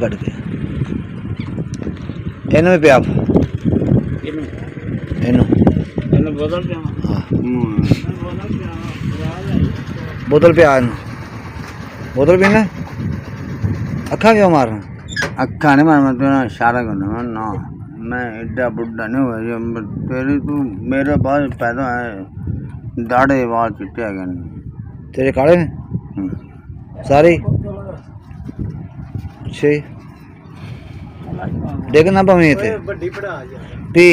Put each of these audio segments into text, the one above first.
ਕੱਢ ਕੇ ਇਹਨੂੰ ਵੀ ਪਿਆ ਇਹਨੂੰ ਬੋਤਲ ਪਿਆ ਹਾਂ ਬੋਤਲ ਪਿਆ ਇਹਨੂੰ ਬੋਤਲ ਪੀਣਾ ਅੱਖਾਂ ਕਿਉਂ ਮਾਰਨ ਅੱਖਾਂ नहीं मार मैं तेरा इशारा करना ना मैं एडा बुढ़ा नहीं हुआ जो तेरी तू मेरे बाद पैदा है दाढ़े वाल चिट्टे आ गए ਤੇਰੇ ਕਾਲੇ ਨੇ ਸਾਰੇ ਅੱਛਾ ਜੀ ਦੇਖਣਾ ਭਾਵੇਂ ਇੱਥੇ ਵੱਡੀ ਪੜਾ ਜਾ ਪੀ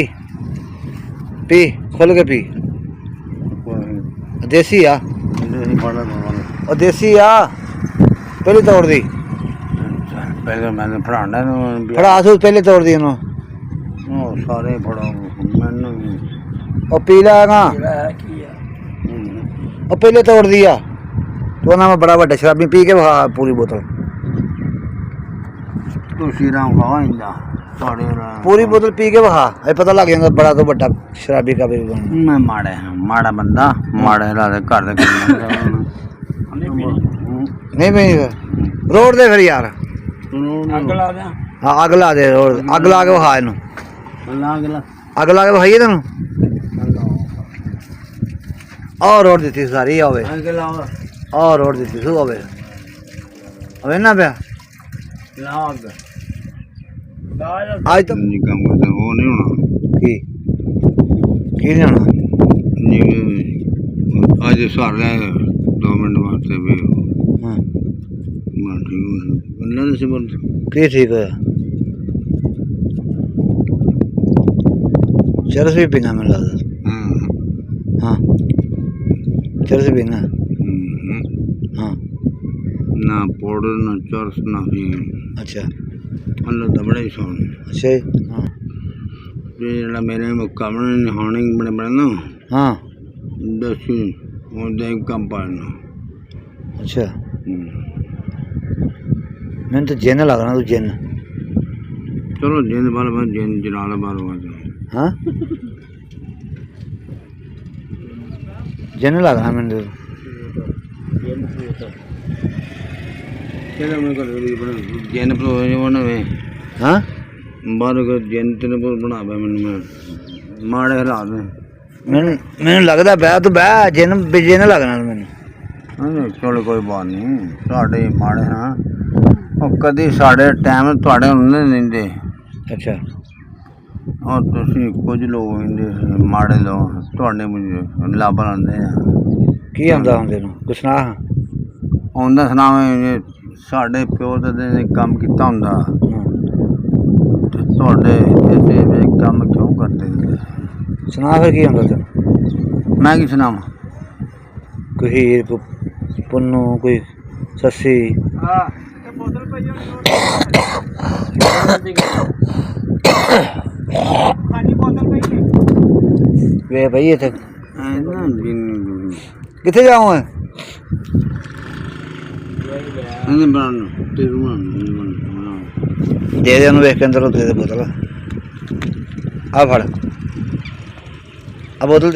ਪੀ ਖੋਲ ਕੇ ਪੀ ਦੇਸੀ ਆ ਉਹ ਦੇਸੀ ਆ ਪਹਿਲੇ ਤੋੜ ਦੀ पहले मैंने पढ़ाना ਫੜਾ ਸੂ ਪਹਿਲੇ ਤੋੜ ਦੀ ਉਹਨੂੰ सारे पढ़ो मैंने ਉਹ ਪੀ ਲਾਗਾ ਉਹ ਪਹਿਲੇ ਤੋੜਦੀ ਆ ਤੂੰ ਨਾ ਮੈਂ ਬੜਾ ਵੱਡਾ ਸ਼ਰਾਬੀ ਪੀ ਕੇ ਵਿਖਾ ਪੂਰੀ ਬੋਤਲ तू श्रीराम खावा इंदा सारे पूरी बोतल पी के वहा पता लग जाएगा बड़ा तो बड़ा शराबी का भी बन मैं माड़े माड़ा बंदा माड़े रात घर दे नहीं भाई रोड दे फिर यार अग ला दे हाँ अग ला दे रोड अग ला के वहा इनू अग ला के वहाइए तेन और रोड दी सारी आवे और रोड दी तू आवे अवे ना पे आज तो काम करते वो नहीं होना की नहीं होना आज सार ले 2 मिनट वास्ते भी हाँ अल्लाह ने सिमर की ठीक है चरस भी पीना मिल रहा हाँ चरस पीना हाँ ना पाउडर ना चरस ना भी अच्छा अल्लाह तो बड़ा ही सोन अच्छा हाँ ये जरा मेरे मुकाबले निहाने बड़े बड़े ना हाँ 10 वो देख कम पाना अच्छा मैंने तो जिन लग रहा तू जिन चलो जिन बाल बाल जिन जलाल बाल हुआ हाँ जिन लग रहा मैंने तो चलो मैं कर जिन पर वो ना वे हाँ बाहर कर जिन तेरे पर बना पे मैंने माड़े हालात में मैंने लगता बह तू बह जिन जिन लगना मैंने चलो कोई बात नहीं साढ़े माड़े हाँ कभी साढ़े टाइम थोड़े होने नहीं दे अच्छा और तुसी कुछ लोग इंदे माड़े लोग थोड़े मुझे लाभ आते हैं की आंदा हुंदे नु कुछ ना आंदा सुनावे साढ़े प्यो दे काम किता हुंदा ते थोड़े ऐसे काम क्यों करते सुना फिर की आंदा तेन मैं की सुनावा कोई हीर को पुन्नू कोई सस्सी वे भाई ये तक किथे जाऊं मैं दे दे वेख के अंदर दे दे बोतल आ फड़ आ बोतल